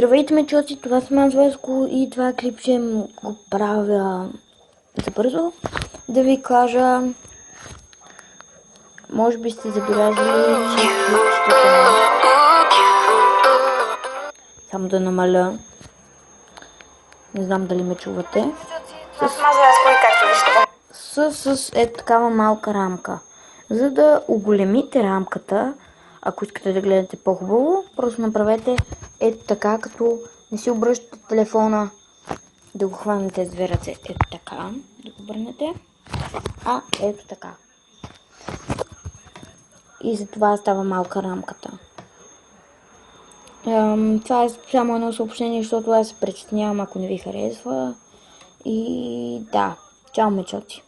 Здравейте, мечоци, това съм аз, Веско, и това клипче го правя за бързо. Да ви кажа, може би сте забелязали, че клипчетата... Само да намаля. Не знам дали ме чувате. С такава малка рамка. За да оголемите рамката, ако искате да гледате по-хубаво, просто направете така, като не си обръщате телефона, да го хванете с две ръце. Така, да го обърнете. Ето така. И за това става малка рамката. Това е само едно съобщение, защото аз се притеснявам, ако не ви харесва. И да, чао, мечоци.